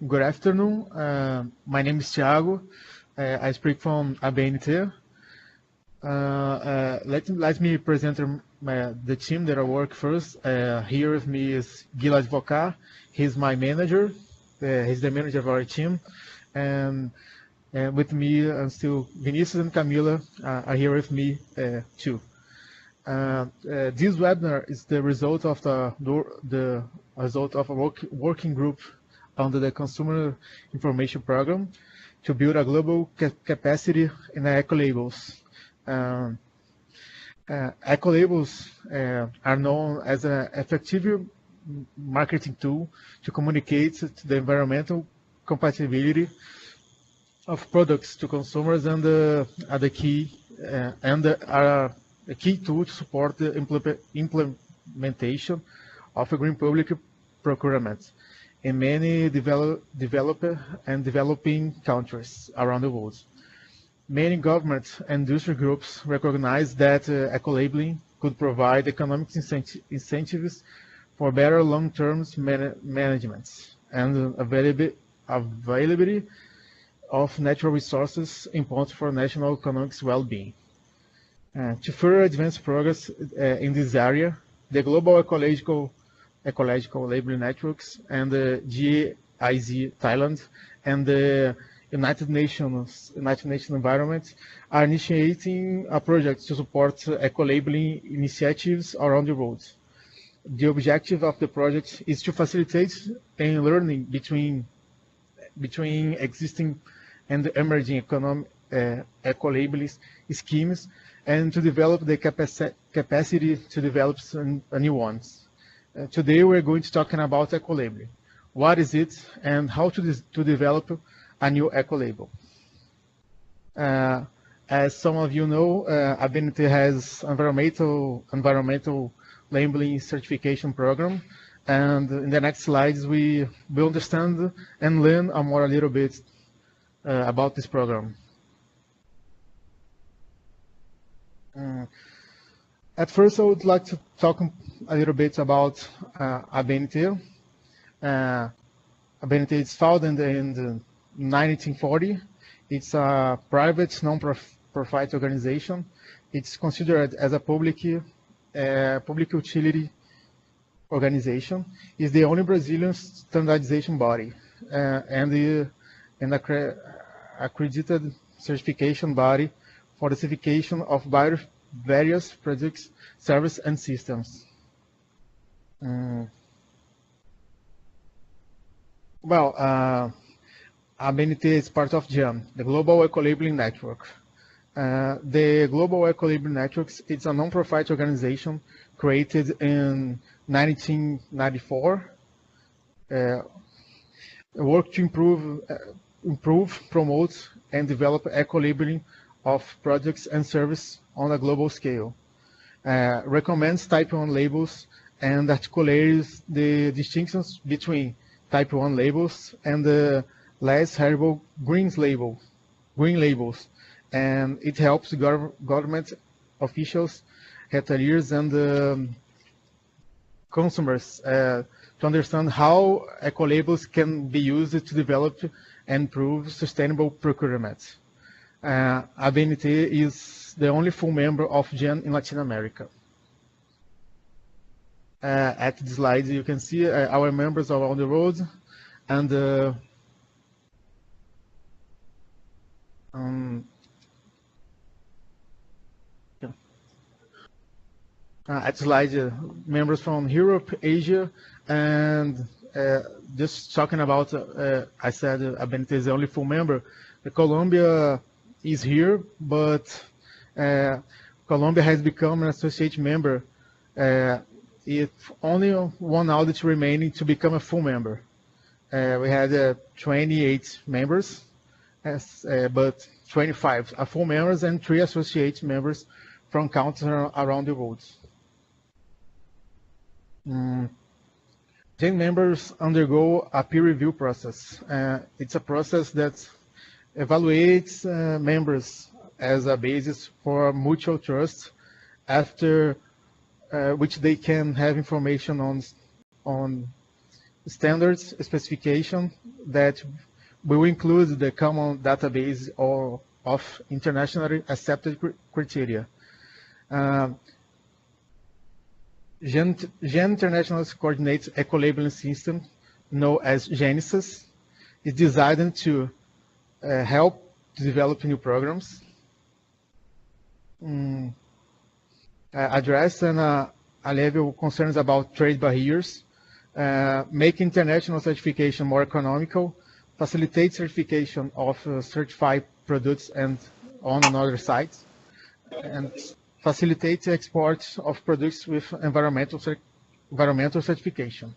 Good afternoon. My name is Thiago. I speak from ABNT. Let me present the team that I work first. Here with me is Gilad Vocar. He's my manager. He's the manager of our team. And with me, I'm still Vinicius and Camila are here with me too. This webinar is the result of the result of a working group under the Consumer Information Program to build a global capacity in ecolabels. Ecolabels are known as an effective marketing tool to communicate the environmental compatibility of products to consumers and are the key are a key tool to support the implementation of a green public procurement in many developed and developing countries around the world. Many government and industry groups recognize that ecolabeling could provide economic incentives for better long-term management and availability of natural resources important for national economic well-being. To further advance progress in this area, the Global Ecological Labeling Networks and the GIZ Thailand and the United Nations Environment are initiating a project to support eco-labeling initiatives around the world. The objective of the project is to facilitate learning between existing and emerging eco-labeling schemes and to develop the capacity to develop some new ones. Today we're going to talk about eco-labeling. What is it and how to develop a new eco-label? As some of you know, ABNT has environmental labeling certification program, and in the next slides we will understand and learn a little bit about this program. At first, I would like to talk a little bit about ABNT. ABNT is founded in 1940. It's a private non-profit organization. It's considered as a public utility organization. It's the only Brazilian standardization body and accredited certification body for the certification of various products, services, and systems. ABNT is part of GEN, the Global Ecolabelling Network. The Global Ecolabelling Network is a non-profit organization created in 1994. Work to improve, promote, and develop eco-labeling of products and services on a global scale. Recommends Type I labels and articulates the distinctions between Type I labels and the less heritable green labels. And it helps government officials, retailers, and consumers to understand how eco-labels can be used to develop and improve sustainable procurement. ABNT is the only full member of GEN in Latin America. At the slide, you can see our members are on the road, and at the slide, members from Europe, Asia, and just talking about, I said ABNT is the only full member. Colombia is here, but Colombia has become an associate member. If only one audit remaining to become a full member. We had 28 members, but 25 are full members and 3 associate members from countries around the world. GEN members undergo a peer review process. It's a process that evaluates members as a basis for mutual trust, after which they can have information on standards specification that will include the common database of internationally accepted criteria. GEN International coordinates ecolabeling system, known as Genesis, is designed to help to develop new programs, address and level concerns about trade barriers, make international certification more economical, facilitate certification of certified products and on another sites, and facilitate the export of products with environmental certification.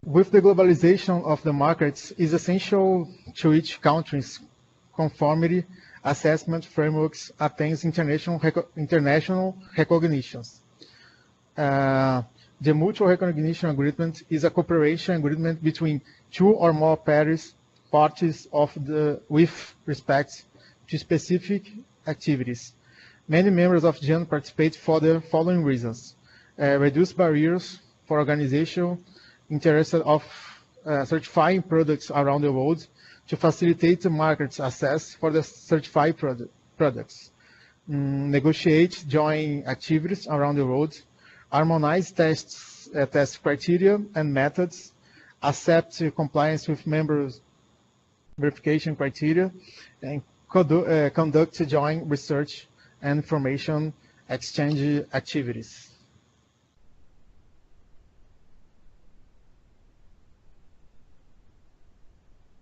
With the globalization of the markets, it is essential to each country's conformity assessment frameworks attains international recognitions. The mutual recognition agreement is a cooperation agreement between two or more parties with respect to specific activities. Many members of GEN participate for the following reasons: reduce barriers for organizations interested of certifying products around the world, to facilitate the market's access for the certified products, negotiate joint activities around the world, harmonize test criteria and methods, accept compliance with members' verification criteria, and conduct joint research and information exchange activities.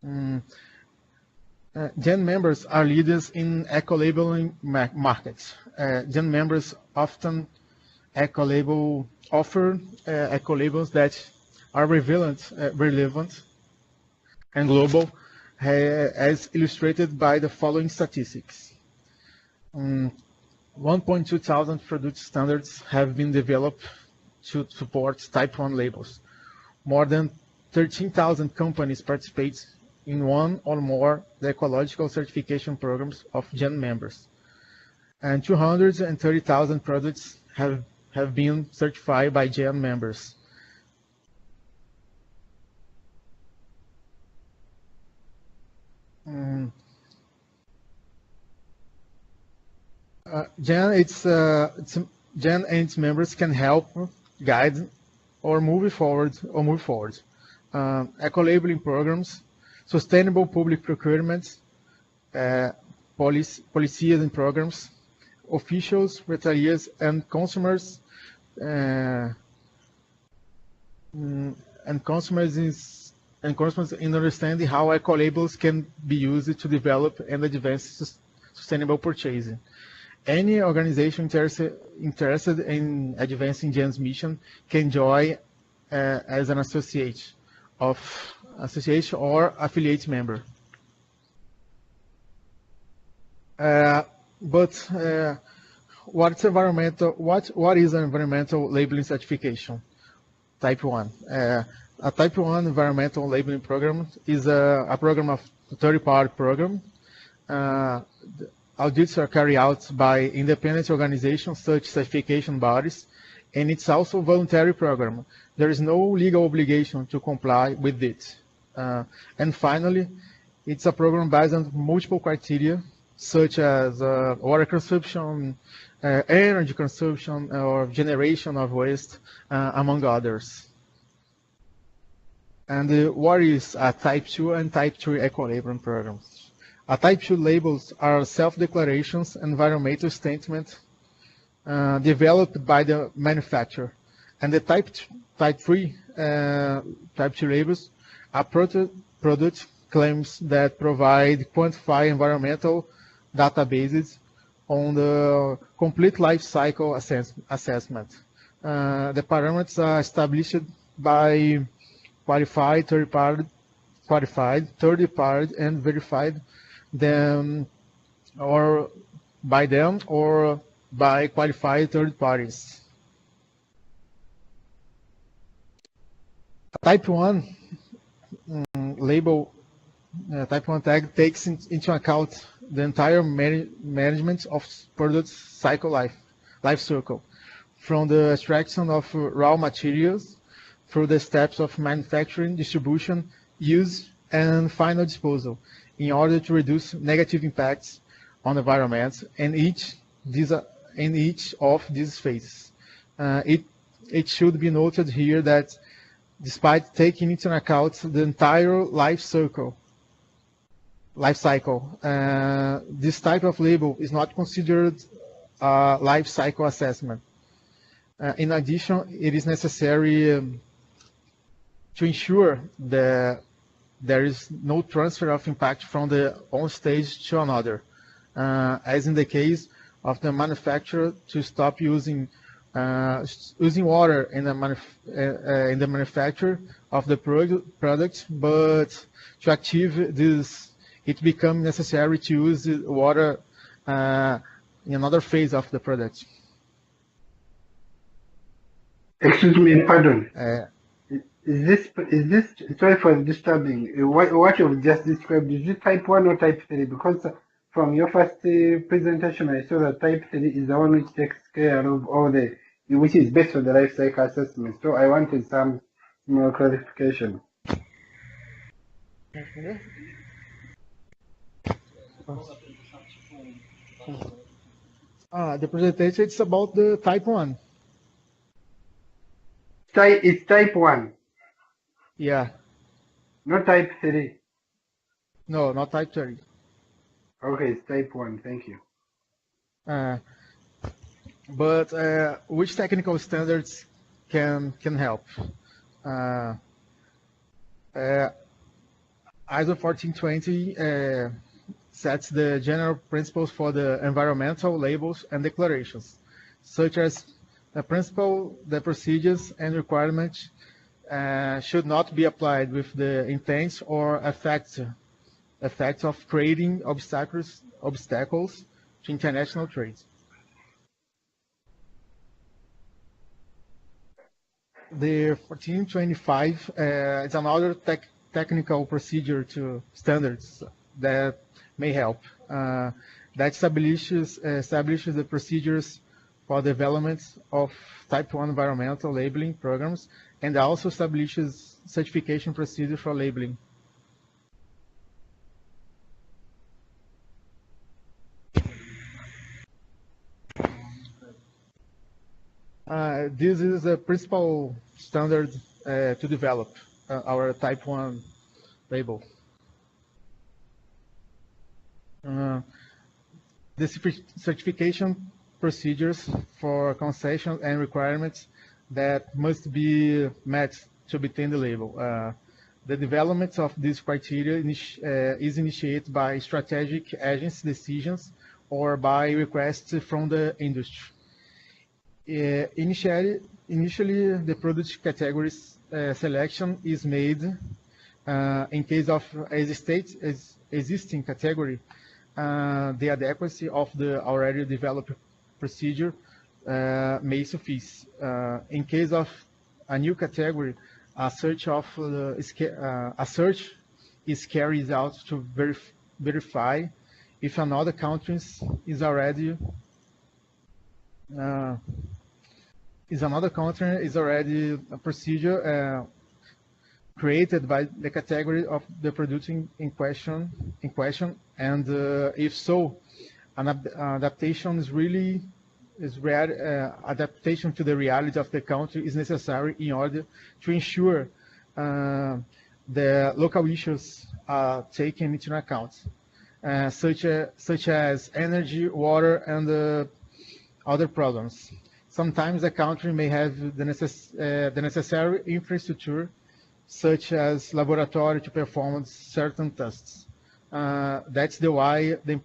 GEN members are leaders in ecolabeling markets. GEN members often offer ecolabels that are relevant and global, as illustrated by the following statistics. 1.2 thousand product standards have been developed to support Type I labels. More than 13,000 companies participate in one or more the ecological certification programs of GEN members, and 230,000 products have been certified by GEN members. GEN and its members can help guide or move forward. Ecolabeling programs, sustainable public procurement, policies and programs, officials, retailers, and consumers, in understanding how ecolabels can be used to develop and advance sustainable purchasing. Any organization interested in advancing GEN's mission can join as an associate or affiliate member. What is environmental labeling certification? Type I. A Type I environmental labeling program is a program of third-party program. Audits are carried out by independent organizations such as certification bodies, and it's also a voluntary program. There is no legal obligation to comply with it. And finally, it's a program based on multiple criteria, such as water consumption, energy consumption, or generation of waste, among others. And what is a Type II and Type III eco-labeling programs? A Type II labels are self-declarations, environmental statements developed by the manufacturer. And the Type III labels are product claims that provide quantified environmental databases on the complete life cycle assessment. The parameters are established by qualified, third-party, and verified them or by qualified third parties. Type I label, Type I tag takes into account the entire management of product life cycle, from the extraction of raw materials through the steps of manufacturing, distribution, use, and final disposal, in order to reduce negative impacts on the environment in each of these phases. It should be noted here that despite taking into account the entire life cycle, this type of label is not considered a life cycle assessment. In addition, it is necessary to ensure that there is no transfer of impact from the one stage to another, as in the case of the manufacturer to stop using water in the manufacture of the product, but to achieve this, it becomes necessary to use water in another phase of the product. Excuse me, pardon. Is this sorry for disturbing? What you've just described, is it type 1 or type 3? Because from your first presentation, I saw that type 3 is the one which takes care of all which is based on the life cycle assessment. So I wanted some more clarification. The presentation is about the type 1. It's type 1. Yeah. Not type 3. No, not type 3. Okay, it's type 1. Thank you. But which technical standards can help? ISO 1420 sets the general principles for the environmental labels and declarations, such as the principle, the procedures and requirements should not be applied with the intent or effect of creating obstacles to international trade. The 1425 is another technical procedure to standards that may help. That establishes the procedures for development of type 1 environmental labeling programs, and also establishes certification procedures for labeling. This is the principal standard to develop our type 1 label. The certification procedures for concession and requirements that must be met to obtain the label. The development of these criteria is initiated by strategic agency decisions or by requests from the industry. Initially, the product categories selection is made. In case of existing category, the adequacy of the already developed procedure may suffice. In case of a new category, a search is carried out to verify if another country is already a procedure created by the category of the product in question, and if so, an adaptation adaptation to the reality of the country is necessary in order to ensure the local issues are taken into account, such as energy, water, and other problems. Sometimes a country may have the necessary infrastructure, such as laboratory, to perform certain tests. That's why the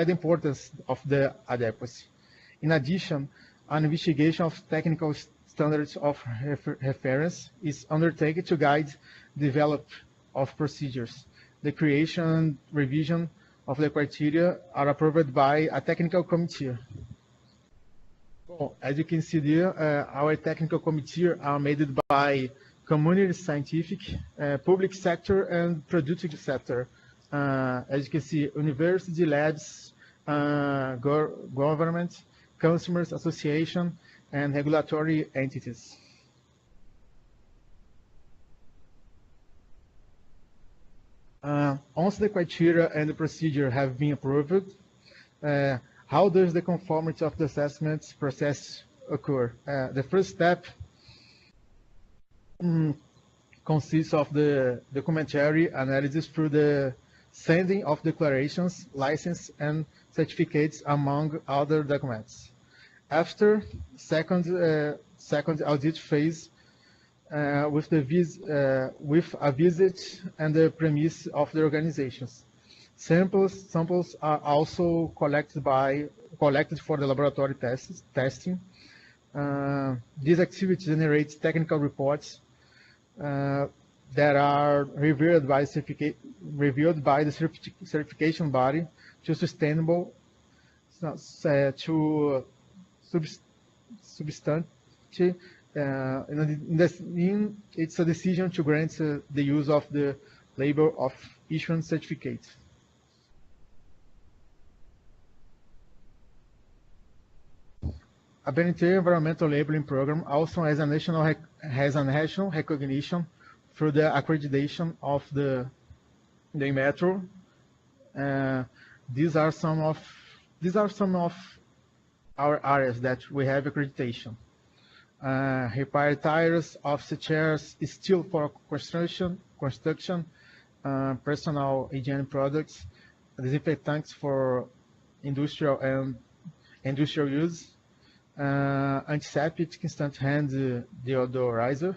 importance of the adequacy. In addition, an investigation of technical standards of reference is undertaken to guide development of procedures. The creation and revision of the criteria are approved by a technical committee. Well, as you can see there, our technical committee are made by community, scientific, public sector, and productive sector As you can see, university, labs, government, customers association, and regulatory entities. Once the criteria and the procedure have been approved, how does the conformity of the assessment process occur? The first step consists of the documentary analysis through the sending of declarations, license, and certificates, among other documents. After second audit phase, with a visit and the premise of the organizations. Samples are also collected for the laboratory testing. These activities generate technical reports that are reviewed by the certification body to sustainable to substantive. It's a decision to grant the use of the label of issuance certificate. ABNT environmental labeling program also has a national recognition through the accreditation of the metro. These are some of our areas that we have accreditation. Repair tires, offset chairs, steel for construction, personal hygiene products, disinfectants for industrial use, antiseptic instant hand deodorizer,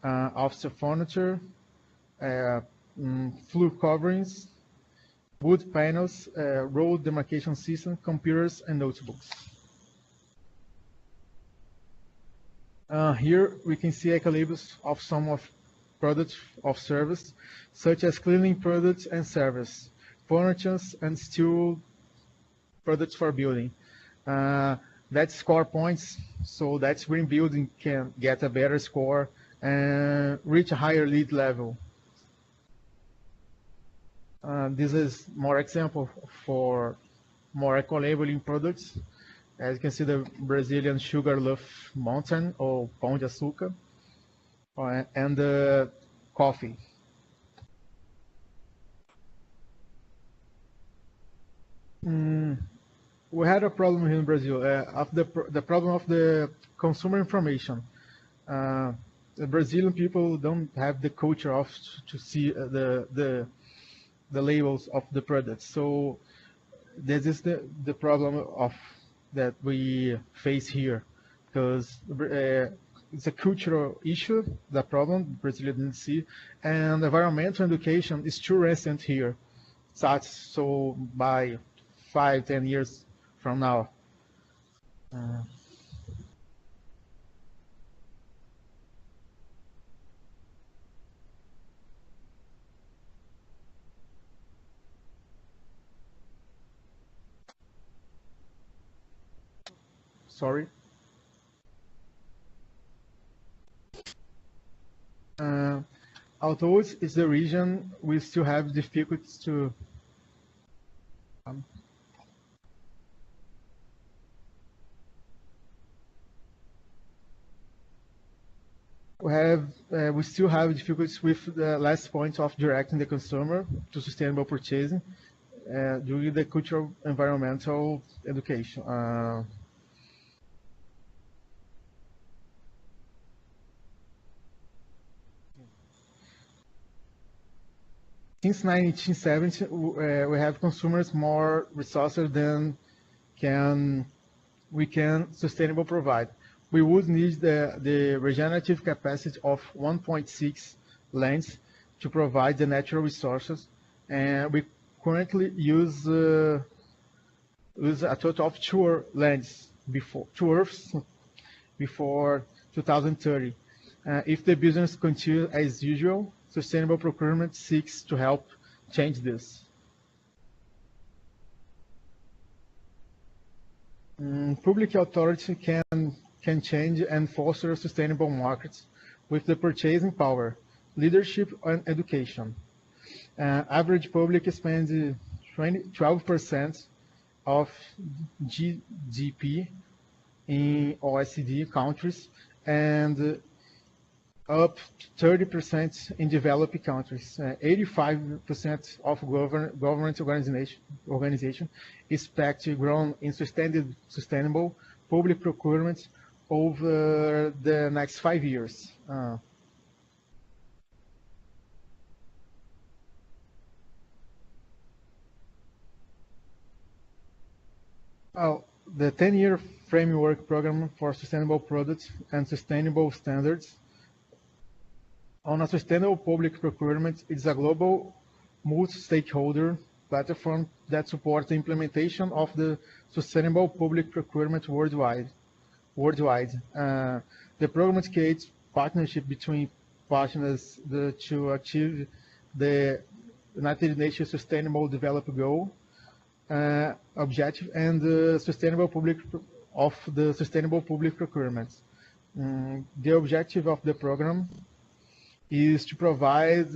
office furniture, floor coverings, wood panels, road demarcation system, computers, and notebooks. Here we can see ecolabels of some of products of service, such as cleaning products and service, furniture and steel products for building. That's score points, so that green building can get a better score and reach a higher lead level. This is more example for more eco-labeling products. As you can see, the Brazilian Sugarloaf Mountain or Pão de Açúcar, and the coffee. We had a problem here in Brazil of the problem of the consumer information. The Brazilian people don't have the culture of to see the labels of the products. So this is the problem of that we face here, because it's a cultural issue, the problem Brazil didn't see, and environmental education is too recent here. So by 5-10 years from now. Sorry. Although it's the region, we still have difficulties to we still have difficulties with the last point of directing the consumer to sustainable purchasing due to the cultural environmental education. Since 1970, we have consumers more resources than we can sustainable provide. We would need the regenerative capacity of 1.6 lands to provide the natural resources, and we currently use a total of 2 lands two Earths before 2030. If the business continues as usual, sustainable procurement seeks to help change this. Public authority can change and foster sustainable markets with the purchasing power, leadership, and education. Average public spends 12% of GDP in OECD countries and up 30% in developed countries. 85% of government organization expect to grow in sustainable public procurement over the next 5 years. The 10-year framework program for sustainable products and sustainable standards on a sustainable public procurement is a global multi-stakeholder platform that supports the implementation of the sustainable public procurement worldwide. The program creates partnership between partners to achieve the United Nations Sustainable Development Goal objective and the sustainable public procurement. The objective of the program is to provide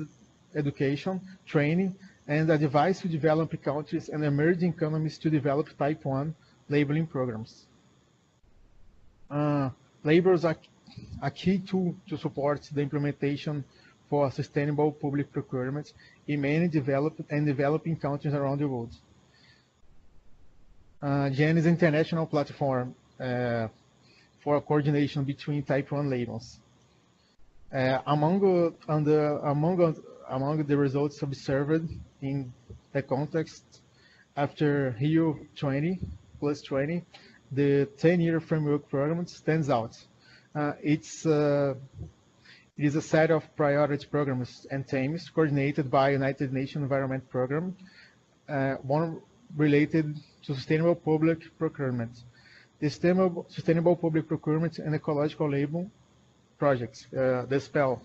education, training, and advice to developing countries and emerging economies to develop Type I labeling programs. Labels are a key tool to support the implementation for sustainable public procurement in many developed and developing countries around the world. GEN is an international platform for coordination between Type I labels. Among the results observed in the context after Rio 20+20, the 10-year framework program stands out. It is a set of priority programs and themes coordinated by United Nations Environment Program, one related to sustainable public procurement. The sustainable public procurement and ecological label projects, the SPEL.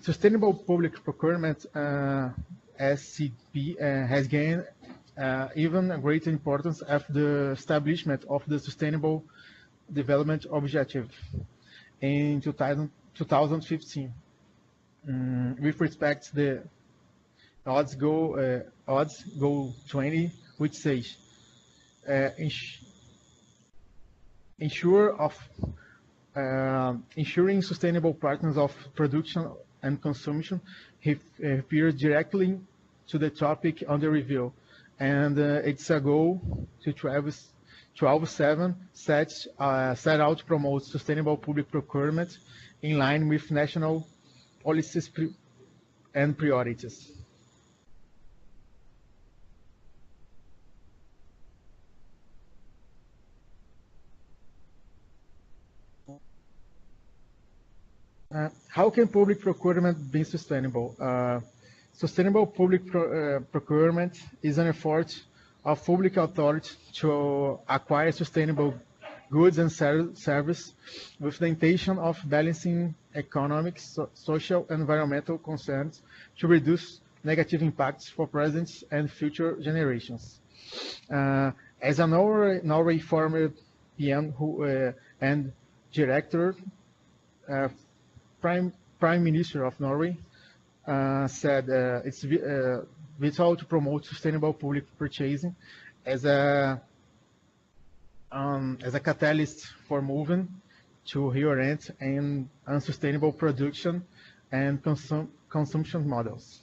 Sustainable public procurement, SCP, has gained even a greater importance after the establishment of the Sustainable Development Objective in 2015. With respect to the odds goal 20, which says ensuring sustainable patterns of production and consumption refers directly to the topic under review, and it's a goal to 12.7 set out to promote sustainable public procurement in line with national policies and priorities. How can public procurement be sustainable? Sustainable public procurement is an effort of public authority to acquire sustainable goods and services with the intention of balancing economic, social, and environmental concerns to reduce negative impacts for present and future generations. As a Norway former PM and director, Prime Minister of Norway said it's vital to promote sustainable public purchasing as a catalyst for moving to reorient and unsustainable production and consumption models.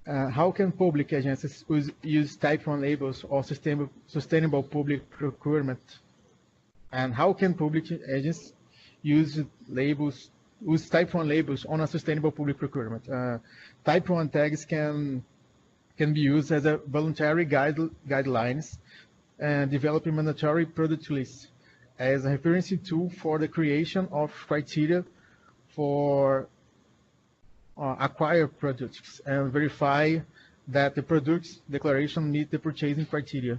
How can public agencies use Type I labels or sustainable public procurement? And how can public agencies use Type I labels on a sustainable public procurement? Type I tags can be used as a voluntary guidelines and developing mandatory product lists as a reference tool for the creation of criteria for acquire products and verify that the product's declaration meet the purchasing criteria.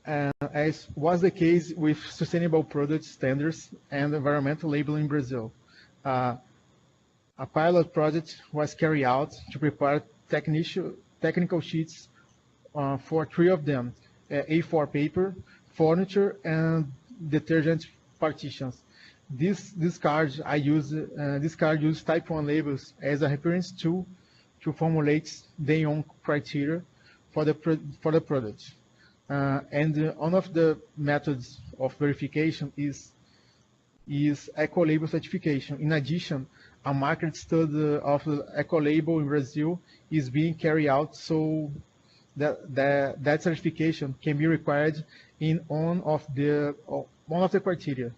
As was the case with sustainable product standards and environmental labeling in Brazil, a pilot project was carried out to prepare technical technical sheets for 3 of them: A4 paper, furniture, and detergent partitions. This card uses Type I labels as a reference tool to formulate their own criteria for the product. And one of the methods of verification is Ecolabel certification. In addition, a market study of the Ecolabel in Brazil is being carried out, so that certification can be required in one of the criteria.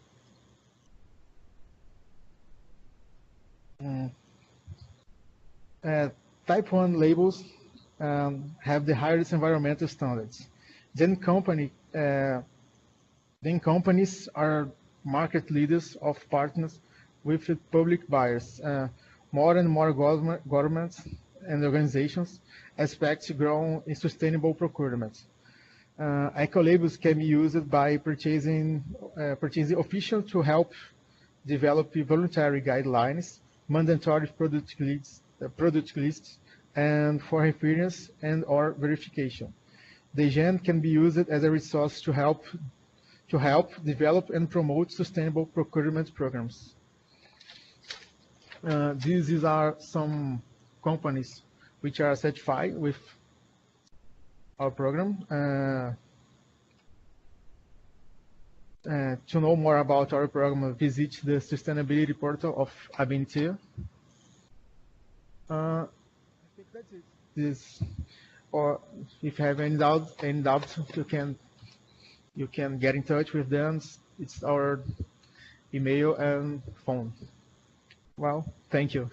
Type I labels have the highest environmental standards. Then companies are market leaders of partners with public buyers. More and more governments and organizations expect to grow in sustainable procurement. Ecolabels can be used by purchasing officials to help develop voluntary guidelines, mandatory product lists, and for reference and/or verification. The GEN can be used as a resource to help develop and promote sustainable procurement programs. These are some companies which are certified with our program. To know more about our program, visit the sustainability portal of ABNT. I think that's it. Or if you have any doubt, you can get in touch with them. It's our email and phone. Well, thank you.